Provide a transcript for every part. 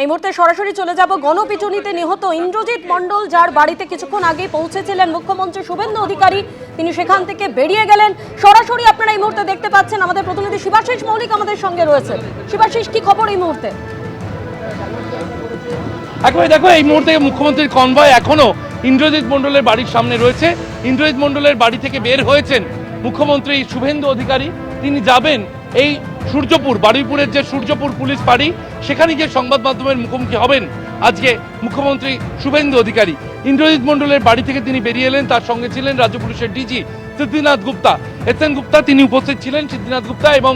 এই মুহূর্তে সরাসরি চলে যাব গণপিটুনিতে নিহত ইন্দ্রজিৎ মণ্ডল, যার বাড়িতে কিছুক্ষণ আগে পৌঁছেছিলেন মুখ্যমন্ত্রী শুভেন্দু অধিকারী। তিনি সেখান থেকে বেরিয়ে গেলেন। সরাসরি আপনারা এই মুহূর্তে দেখতে পাচ্ছেন, আমাদের প্রতিনিধি শিবাশিস মৌলিক আমাদের সঙ্গে রয়েছে। শিবাশিস, কি খবর এই মুহূর্তে? একবারে দেখো, এই মুহূর্তে মুখ্যমন্ত্রীর কনভয় এখনো ইন্দ্রজিৎ মণ্ডলের বাড়ির সামনে রয়েছে। ইন্দ্রজিৎ মণ্ডলের বাড়ি থেকে বের হয়েছেন মুখ্যমন্ত্রী শুভেন্দু অধিকারী। তিনি যাবেন এই সূর্যপুর, বারুইপুরের যে সূর্যপুর পুলিশ ফাঁড়ি, সেখানে গিয়ে সংবাদ মাধ্যমের মুখোমুখি হবেন আজকে মুখ্যমন্ত্রী শুভেন্দু অধিকারী। ইন্দ্রজিৎ মণ্ডলের বাড়ি থেকে তিনি বেরিয়ে এলেন, তার সঙ্গে ছিলেন রাজ্য পুলিশের ডিজি সিদ্ধিনাথ গুপ্তা, এসএন গুপ্তা, তিনি উপস্থিত ছিলেন। সিদ্ধিনাথ গুপ্তা এবং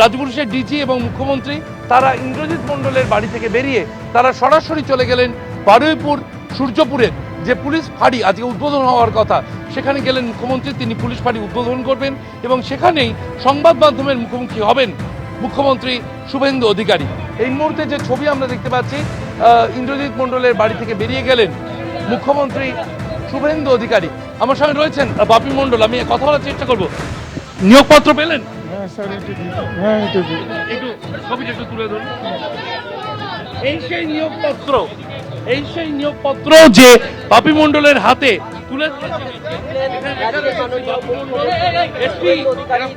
রাজ্য পুলিশের ডিজি এবং মুখ্যমন্ত্রী তারা ইন্দ্রজিৎ মণ্ডলের বাড়ি থেকে বেরিয়ে তারা সরাসরি চলে গেলেন বারুইপুর সূর্যপুরের যে পুলিশ ফাঁড়ি আজকে উদ্বোধন হওয়ার কথা, সেখানে গেলেন মুখ্যমন্ত্রী। তিনি পুলিশ ফাঁড়ি উদ্বোধন করবেন এবং সেখানেই সংবাদ মাধ্যমের মুখোমুখি হবেন মুখ্যমন্ত্রী শুভেন্দু অধিকারী। এই মুহূর্তে যে ছবি আমরা দেখতে পাচ্ছি, ইন্দ্রজিৎ মণ্ডলের বাড়ি থেকে বেরিয়ে গেলেন মুখ্যমন্ত্রী শুভেন্দু অধিকারী। আমার সঙ্গে রয়েছেন বাপি মণ্ডল, আমি কথা বলার চেষ্টা করব। নিয়োগপত্র পেলেন? একটু ছবিটা একটু তুলে ধরুন। এই সেই নিয়োগপত্র যে বাপি মণ্ডলের হাতে তুলে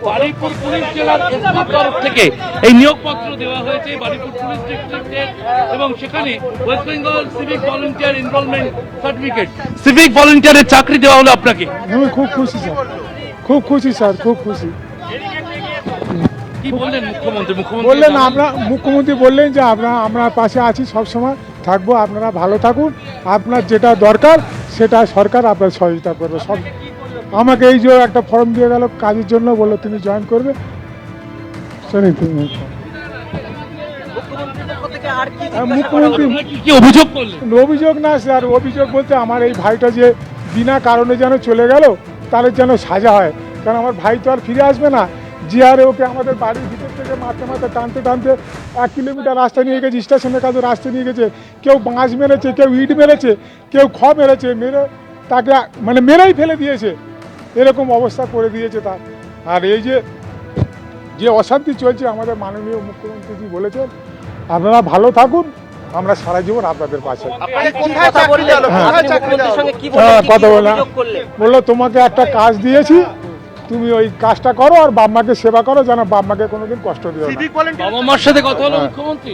বারুইপুর পুলিশ জেলার এসপির তরফ থেকে এই নিয়োগপত্র দেওয়া হয়েছে বারুইপুর পুলিশ ডিস্ট্রিক্টের, এবং সেখানে west Bengal civic volunteer enrolment certificate, civic ভলেন্টিয়ারের চাকরি দেওয়া হলো আপনাকে। আমি খুব খুশি স্যার, খুব খুশি স্যার, খুব খুশি। কি বললেন মুখ্যমন্ত্রী? বললেন মুখ্যমন্ত্রী বললেন যে আমরা পাশে আছি, সবসময় থাকবো, আপনারা ভালো থাকুন, আপনার যেটা দরকার সেটা সরকার আপনার সহযোগিতা করবে। সব আমাকে এই যে একটা ফর্ম দিয়ে গেল কাজের জন্য, বললো তুমি জয়েন করবে। মুখ্যমন্ত্রী কি অভিযোগ করলেন? অভিযোগ না স্যার, অভিযোগ বলতে আমার এই ভাইটা যে বিনা কারণে যেন চলে গেল, তাদের যেন সাজা হয়। কারণ আমার ভাই তো আর ফিরে আসবে না। জিআরে ওকে আমাদের বাড়ির ভিতর থেকে মারতে টানতে 1 কিলোমিটার রাস্তা নিয়ে গেছে, স্টেশনের কাছে রাস্তা নিয়ে গেছে। কেউ বাঁশ মেরেছে, কেউ ইট মেরেছে, কেউ মেরেছে, মেরে তাকে মানে মেরেই ফেলে দিয়েছে। এরকম অবস্থা করে দিয়েছে তার। আর এই যে অশান্তি চলছে, আমাদের মাননীয় মুখ্যমন্ত্রী বলেছেন আপনারা ভালো থাকুন, আমরা সারা জীবন আপনাদের পাশে। কথা বললো তোমাকে একটা কাজ দিয়েছি, তুমি ওই কাজটা করো আর বাম্মাকে সেবা করো, যেন বাম্মাকে কোনোদিন কষ্ট দিও না। বাবা মার সাথে কথা হলো মুখ্যমন্ত্রী।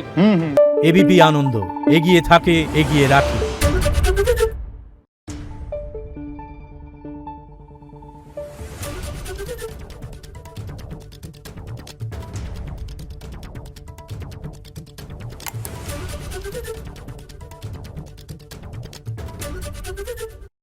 এবিপি আনন্দ, এগিয়ে থাকে, এগিয়ে রাখে।